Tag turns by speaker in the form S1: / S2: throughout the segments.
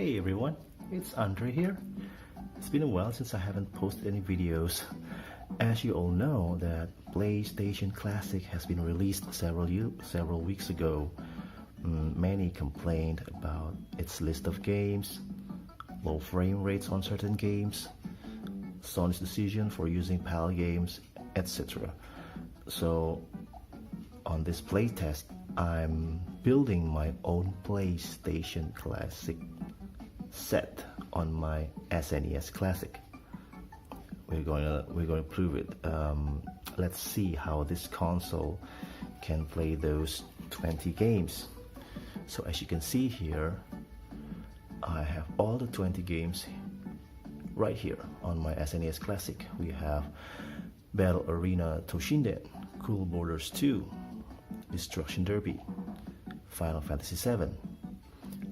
S1: Hey everyone, it's Andre here. It's been a while since I haven't posted any videos. As you all know that PlayStation Classic has been released several weeks ago. Many complained about its list of games, low frame rates on certain games, Sony's decision for using PAL games, etc. So on this playtest, I'm building my own PlayStation Classic set on my SNES Classic. We're going to prove it. Let's see how this console can play those 20 games. So as you can see here, I have all the 20 games right here on my SNES Classic. We have Battle Arena Toshinden, Cool Borders 2, Destruction Derby, Final Fantasy VII.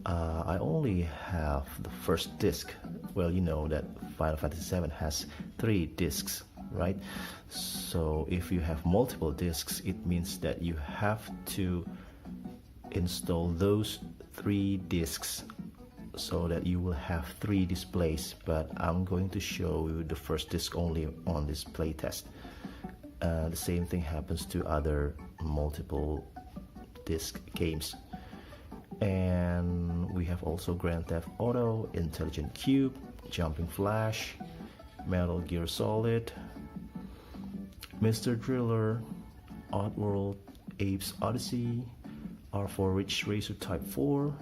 S1: I only have the first disc. Well, you know that Final Fantasy VII has 3 discs, right? So if you have multiple discs, it means that you have to install those 3 discs so that you will have 3 displays. But I'm going to show you the first disc only on this playtest. The same thing happens to other multiple disc games. And we have also Grand Theft Auto, Intelligent Cube, Jumping Flash, Metal Gear Solid, Mr. Driller, Oddworld, Apes Odyssey, R4 Ridge Racer Type 4,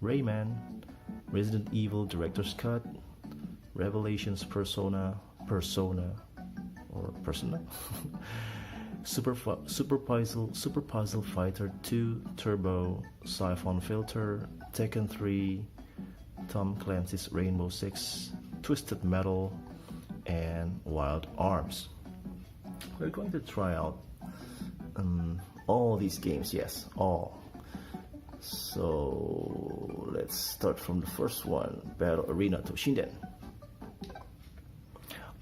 S1: Rayman, Resident Evil Director's Cut, Revelations Persona, Super Puzzle Fighter 2 Turbo, Siphon Filter, Tekken 3, Tom Clancy's Rainbow Six, Twisted Metal, and Wild Arms. We're going to try out all these games, yes, all. So let's start from the first one, Battle Arena Toshinden.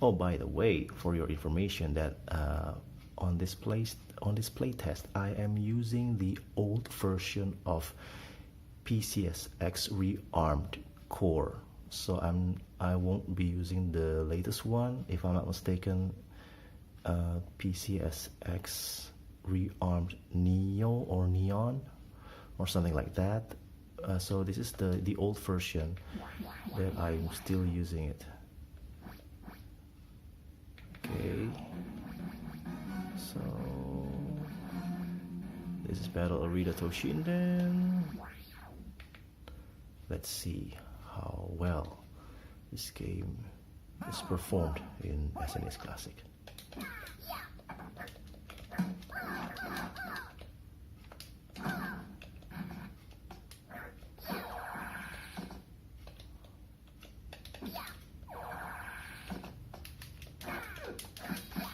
S1: Oh, by the way, for your information, that on this playtest, I am using the old version of PCSX rearmed core. So I won't be using the latest one, if I'm not mistaken. PCSX rearmed Neo or Neon or something like that. So this is the old version that I'm still using it. Okay, so this is Battle Arena Toshinden. Let's see how well this game is performed in SNES Classic.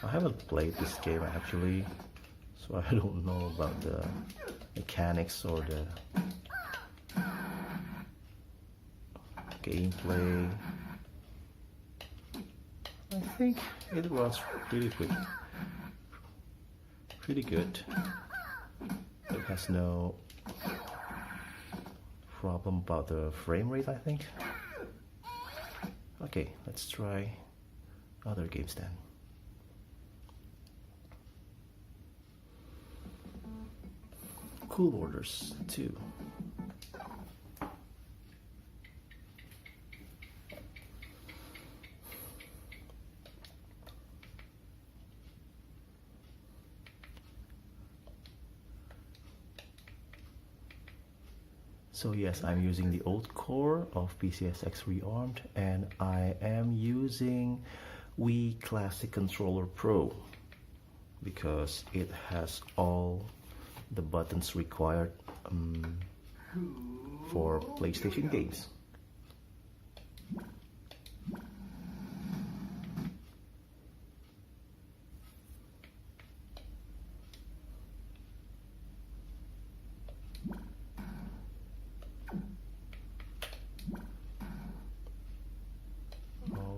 S1: I haven't played this game actually, so I don't know about the mechanics or the gameplay. I think it was pretty quick, pretty good. It has no problem about the frame rate, I think. Okay, let's try other games then. Cool Borders 2. So yes, I'm using the old core of PCSX rearmed, and I am using Wii Classic Controller Pro because it has all the buttons required for PlayStation games.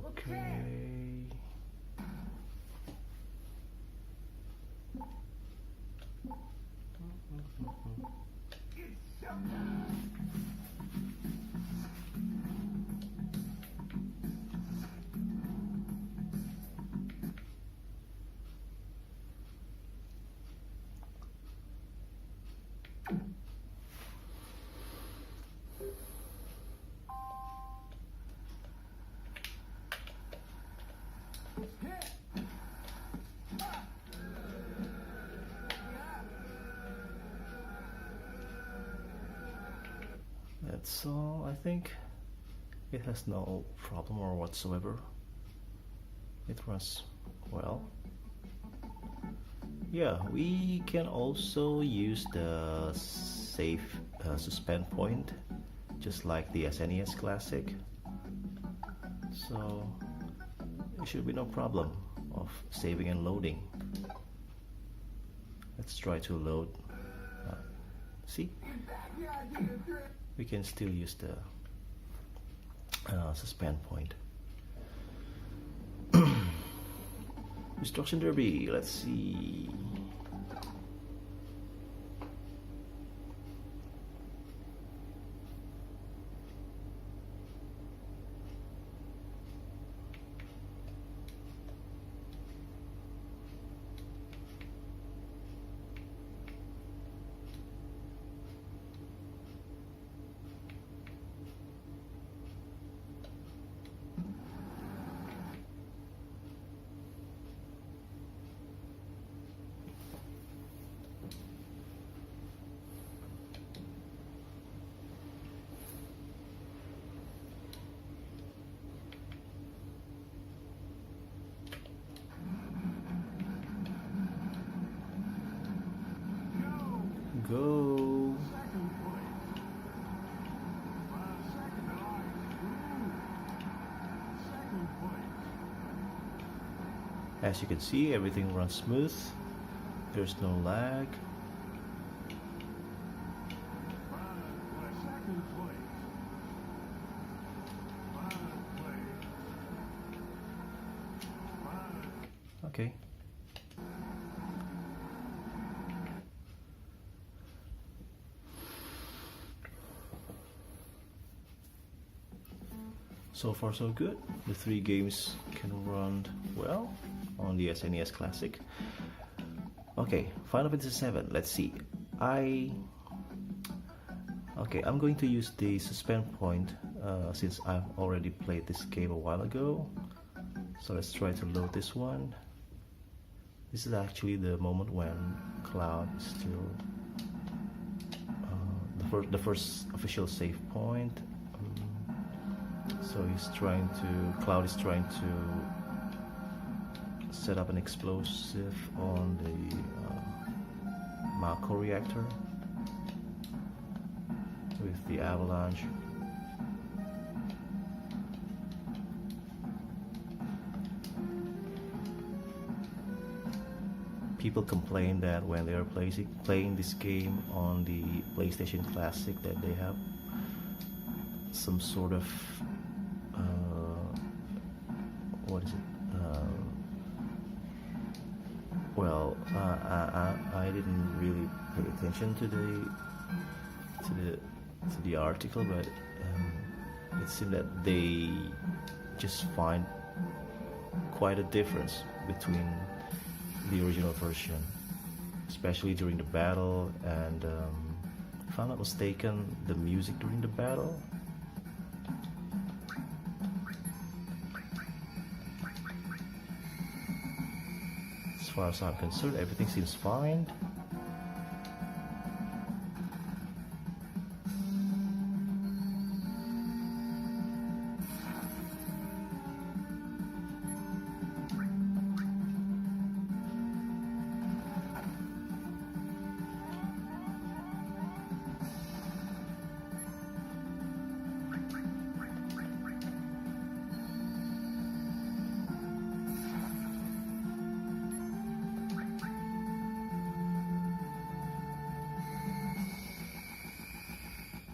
S1: Okay. So I think it has no problem or whatsoever. It runs well. Yeah, we can also use the safe suspend point, just like the SNES Classic. So there should be no problem of saving and loading. Let's try to load. See? We can still use the suspend point. Destruction Derby, let's see. Go. As you can see, everything runs smooth. There's no lag. Okay. So far so good. The 3 games can run well on the SNES Classic. Okay, Final Fantasy VII. Let's see. I'm going to use the suspend point since I've already played this game a while ago. So let's try to load this one. This is actually the moment when Cloud is still the first official save point. So Cloud is trying to set up an explosive on the Mako reactor with the avalanche. People complain that when they are playing this game on the PlayStation Classic that they have some sort of what is it? I didn't really pay attention to the article, but it seemed that they just find quite a difference between the original version, especially during the battle, and if I'm not mistaken, the music during the battle. As far as I'm concerned, everything seems fine.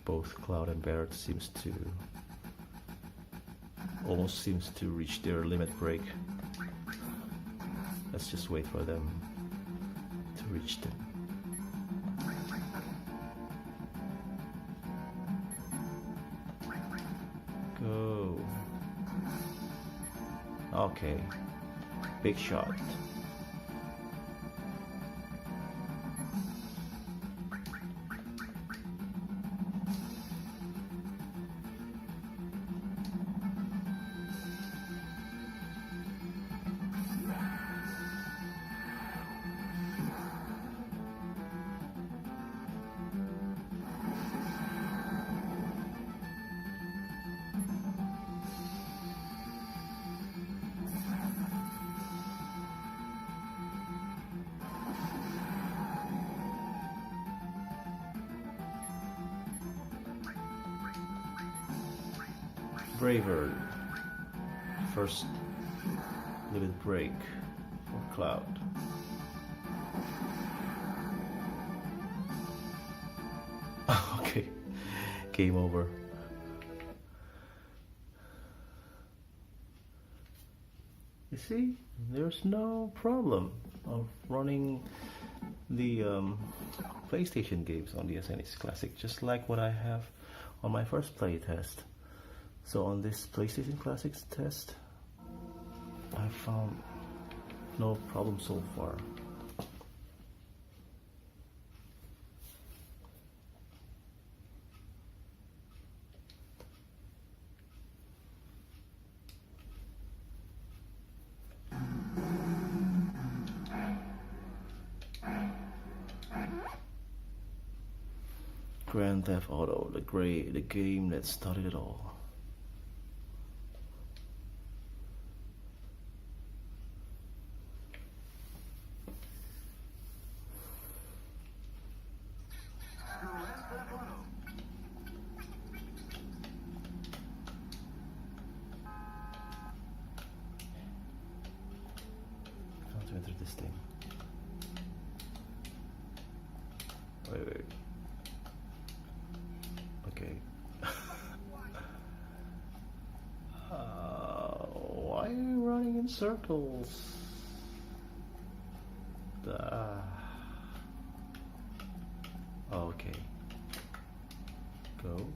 S1: Both Cloud and Barrett almost seems to reach their limit break. Let's just wait for them to reach them. Go. Okay. Big shot. Braver. First little break for Cloud. Okay, game over. You see, there's no problem of running the PlayStation games on the SNES Classic, just like what I have on my first play test. So on this PlayStation Classic test, I found no problem so far. Grand Theft Auto, the game that started it all. How to enter this thing? Wait. Okay. Why are you running in circles? Okay. Go.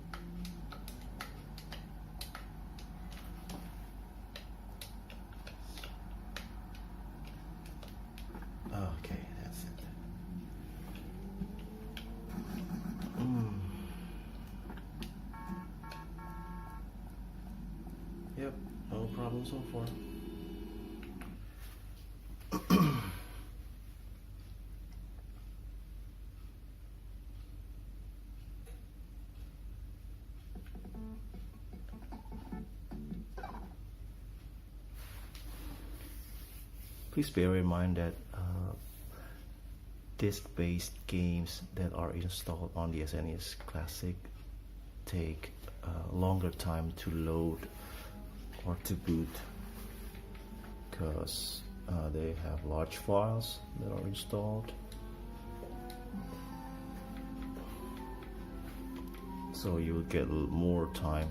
S1: Okay, that's it. Yep, no problem so far. Please bear in mind that disk-based games that are installed on the SNES Classic take longer time to load or to boot, because they have large files that are installed. So you will get more time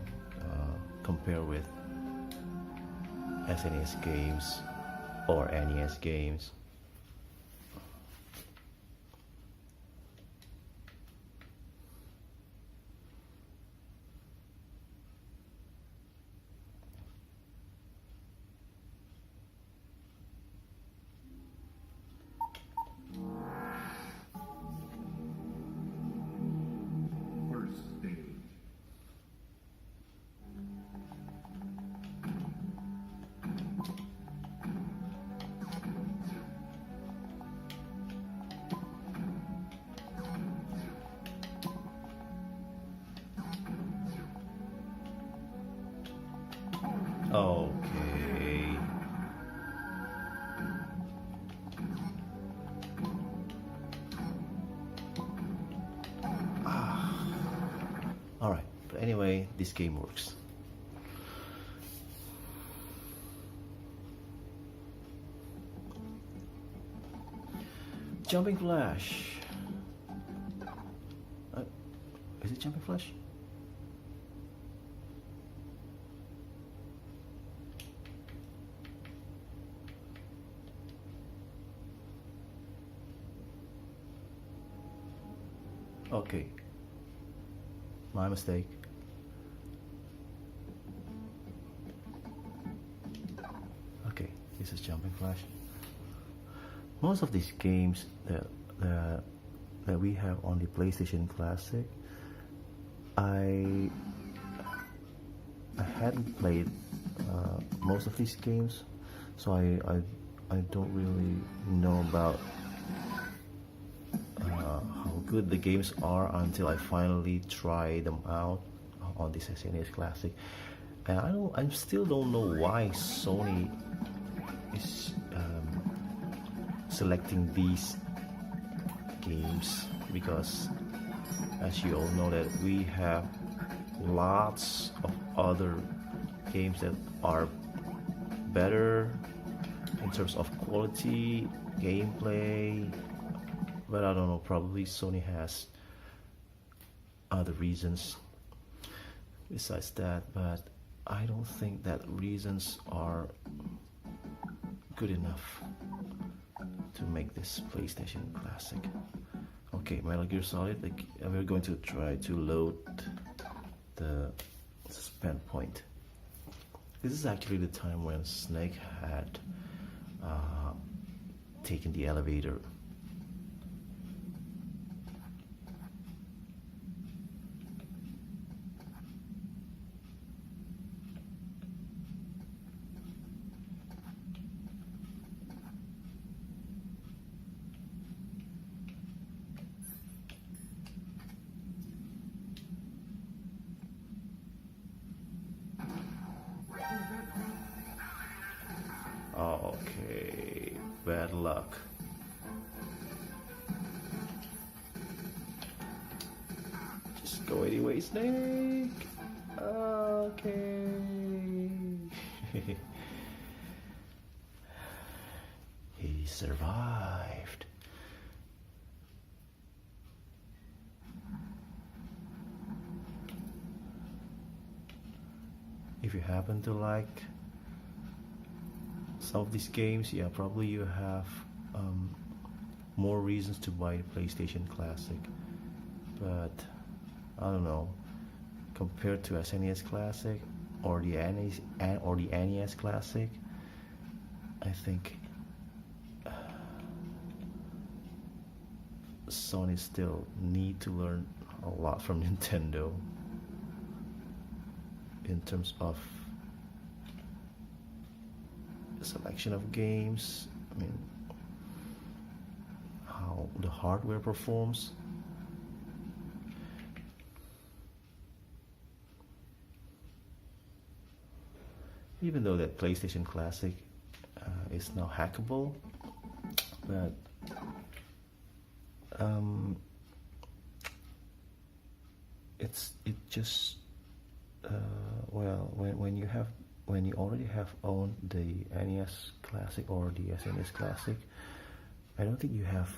S1: compared with SNES games or NES games. Okay. Alright, but anyway, this game works. Jumping Flash. Is it Jumping Flash? Okay, my mistake. Okay, this is Jumping Flash. Most of these games that we have on the PlayStation Classic, I hadn't played most of these games, so I don't really know about how good the games are until I finally try them out on this SNES Classic. And I still don't know why Sony is selecting these games, because as you all know that we have lots of other games that are better in terms of quality, gameplay, but I don't know, probably Sony has other reasons besides that, but I don't think that reasons are good enough to make this PlayStation Classic. Okay, Metal Gear Solid, we're going to try to load the suspend point. This is actually the time when Snake had taken the elevator. Okay, bad luck. Just go anyway, Snake. Okay. He survived. If you happen to like some of these games, yeah, probably you have more reasons to buy the PlayStation Classic, but I don't know, compared to SNES Classic or the NES Classic, I think Sony still need to learn a lot from Nintendo in terms of selection of games. I mean, how the hardware performs. Even though that PlayStation Classic is now hackable, but it just well, when you already have owned the NES Classic or the SNES Classic, I don't think you have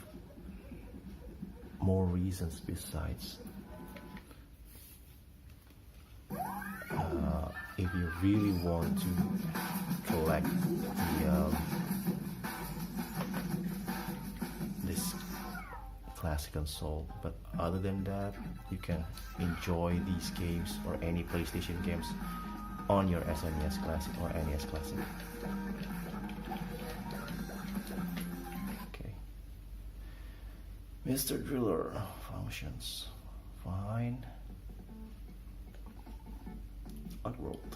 S1: more reasons besides if you really want to collect this classic console. But other than that, you can enjoy these games or any PlayStation games on your SNES Classic or NES Classic. Okay. Mr. Driller functions fine. Unrolled.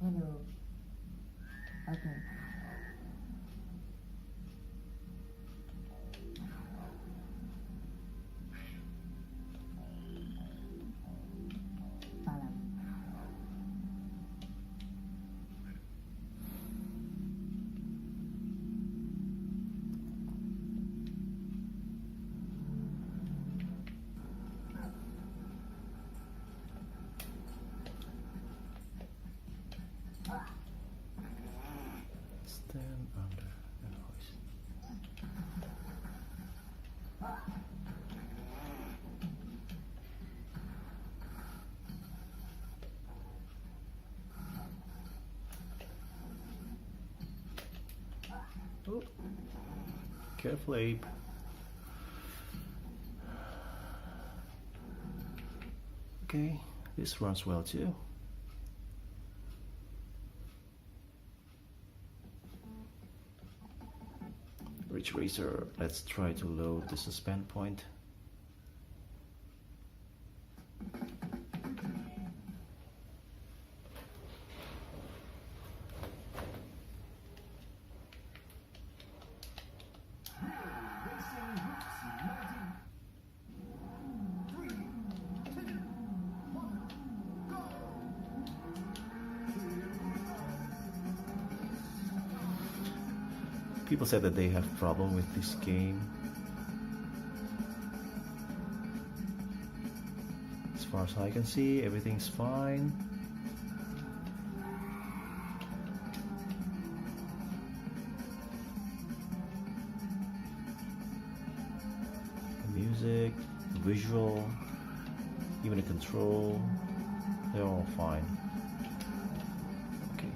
S2: Hello. Okay. Follow.
S1: Stand under and hoist. Oh, careful, Abe. Okay, this runs well too. Ridge Racer, let's try to load the suspend point. People said that they have problem with this game. As far as I can see, everything's fine. The music, the visual, even the control, they're all fine. Okay.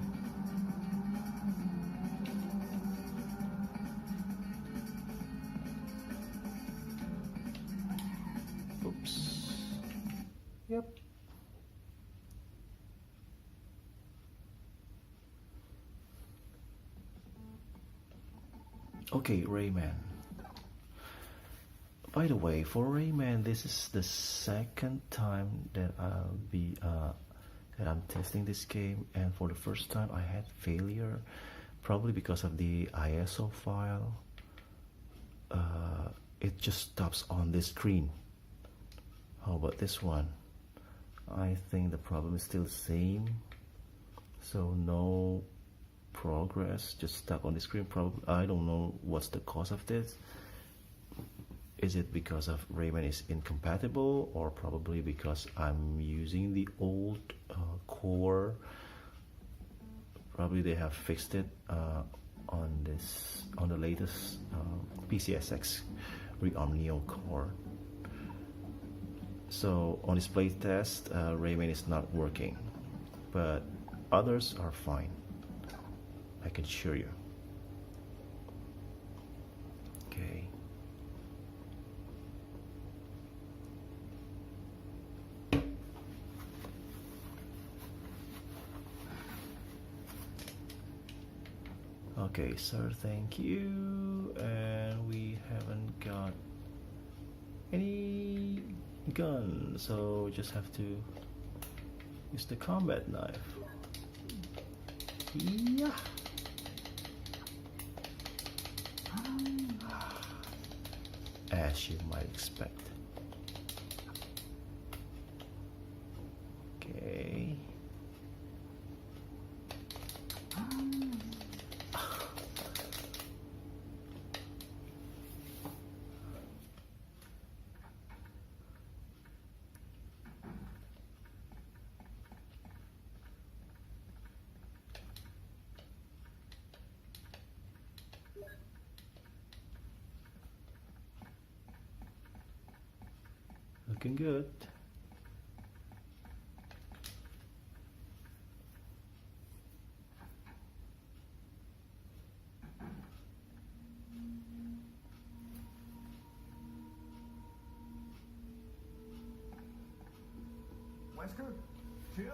S1: Oops. Yep. Okay, Rayman. By the way, for Rayman, this is the second time that I'm testing this game, and for the first time I had failure, probably because of the ISO file. It just stops on this screen. How about this one? I think the problem is still the same, so no progress, just stuck on the screen. Probably, I don't know what's the cause of this. Is it because of Rayman is incompatible, or probably because I'm using the old core? Probably they have fixed it on the latest PCSX Rearm Neo core. So on this playtest, Rayman is not working, but others are fine. I can assure you. Okay. Okay, sir, thank you. And we haven't got any gun, so just have to use the combat knife. Yeah. As you might expect. Okay. Looking good.
S3: Wesker, chill.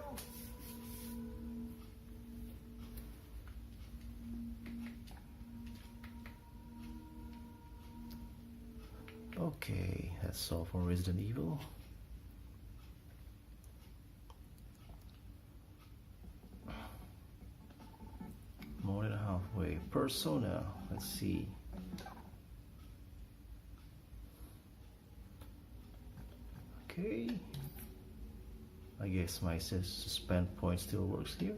S1: Okay, that's all for Resident Evil. More than halfway. Persona, let's see. Okay. I guess my suspend point still works here.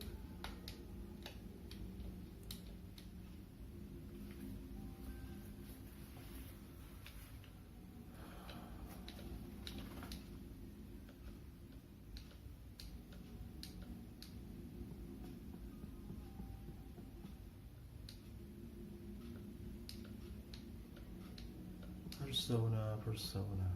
S1: Persona.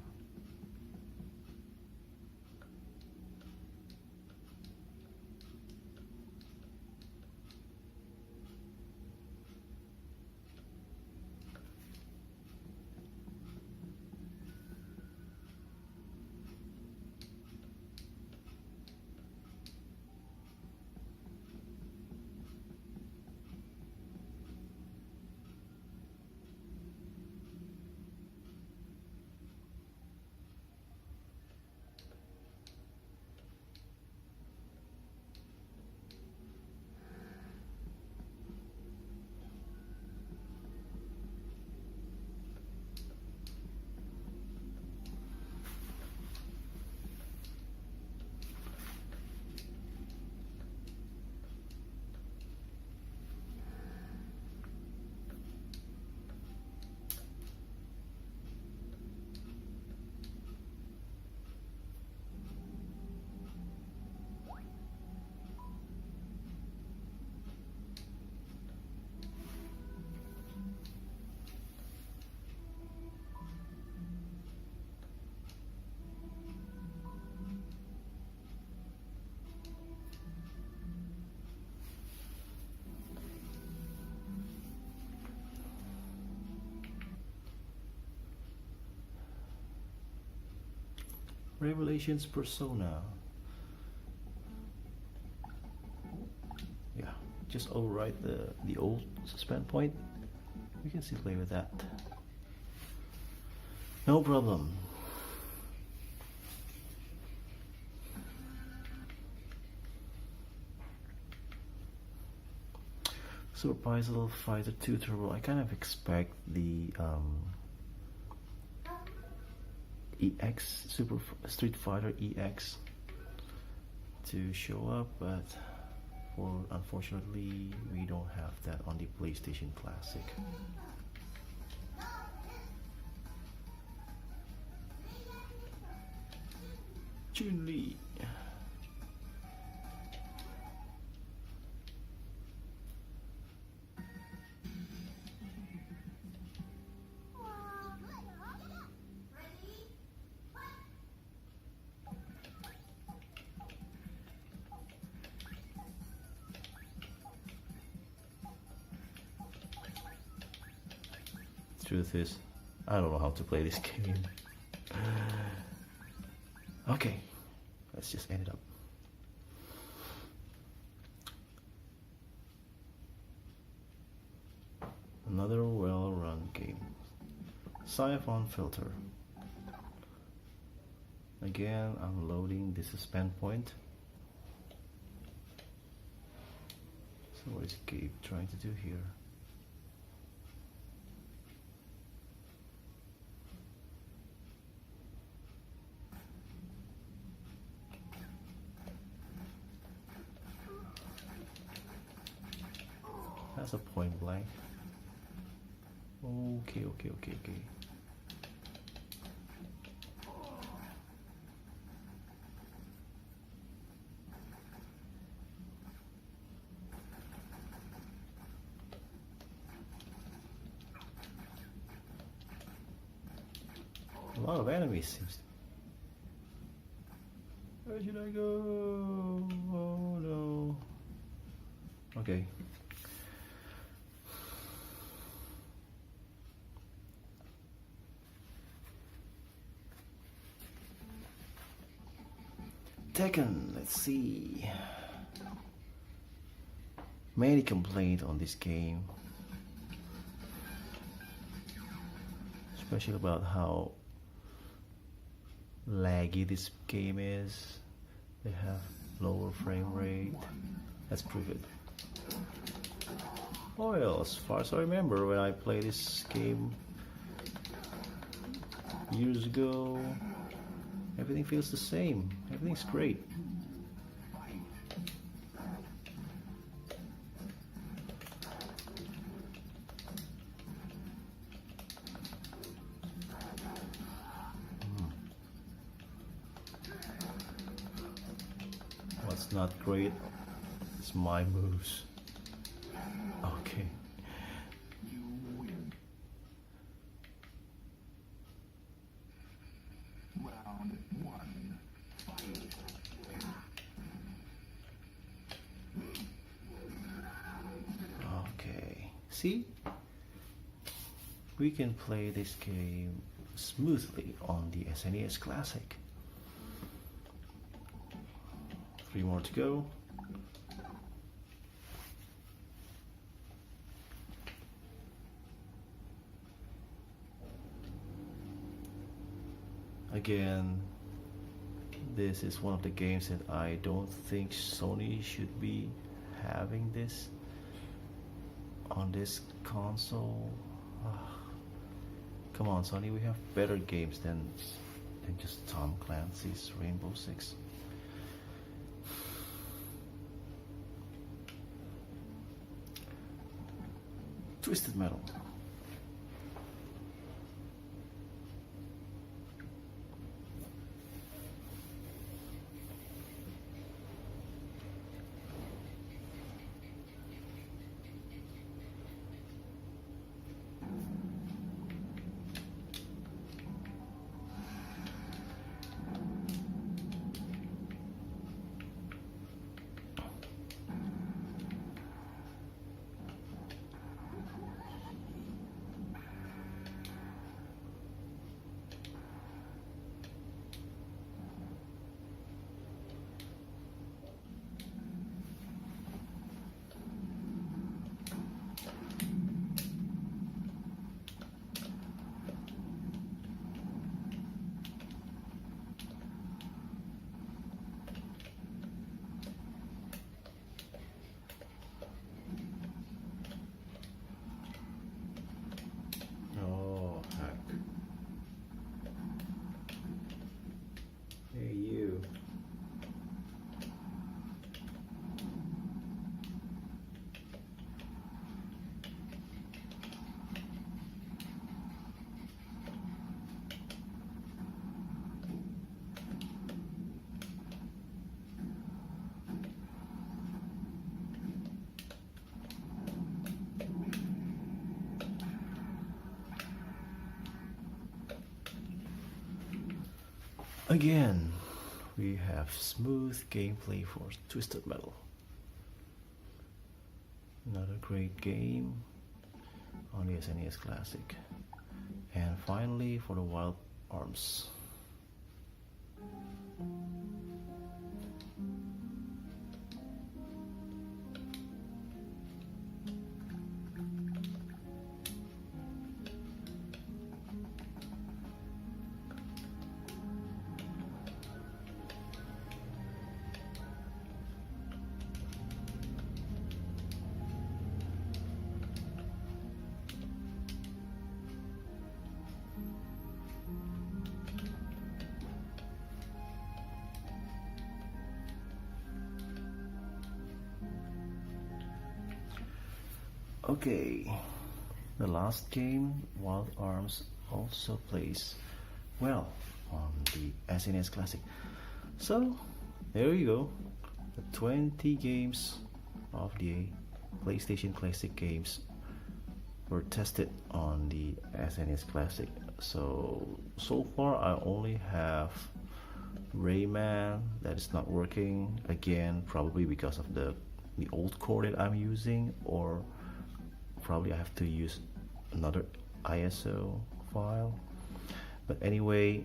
S1: Revelations Persona. Yeah, just overwrite the old suspend point. We can still play with that. No problem. Super Puzzle Fighter 2 Turbo. I kind of expect the EX Super Street Fighter EX to show up, but unfortunately we don't have that on the PlayStation Classic. Chun-Li. Truth is, I don't know how to play this game. Okay, let's just end it up. Another well-run game. Siphon Filter. Again, I'm loading the suspend point. So what is Gabe trying to do here? That's a point blank. Okay. A lot of enemies seems. Where should I go? Oh no. Okay. Tekken, let's see. Many complaints on this game, especially about how laggy this game is. They have lower frame rate. Let's prove it. Well, as far as I remember, when I played this game years ago, everything feels the same. Everything's great. What's not great is my moves. Okay.
S3: Round one. Fight.
S1: Okay. See? We can play this game smoothly on the SNES Classic. 3 more to go. Again, this is one of the games that I don't think Sony should be having this on this console. Come on, Sony, we have better games than just Tom Clancy's Rainbow Six. Twisted Metal. Again, we have smooth gameplay for Twisted Metal. Another great game on the SNES Classic. And finally for the Wild Arms. Okay, the last game, Wild Arms, also plays well on the SNES Classic. So, there you go. The 20 games of the PlayStation Classic games were tested on the SNES Classic. So far I only have Rayman that is not working, again probably because of the old core that I'm using, or probably I have to use another ISO file. But anyway,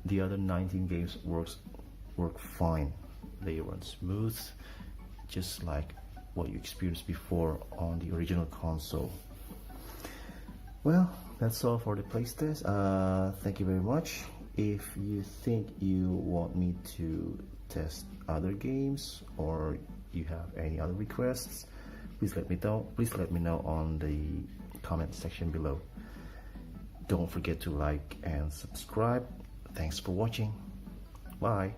S1: the other 19 games work fine. They run smooth, just like what you experienced before on the original console. Well, that's all for the playtest. Thank you very much. If you think you want me to test other games, or you have any other requests, please let me know. Please let me know on the comment section below. Don't forget to like and subscribe. Thanks for watching. Bye.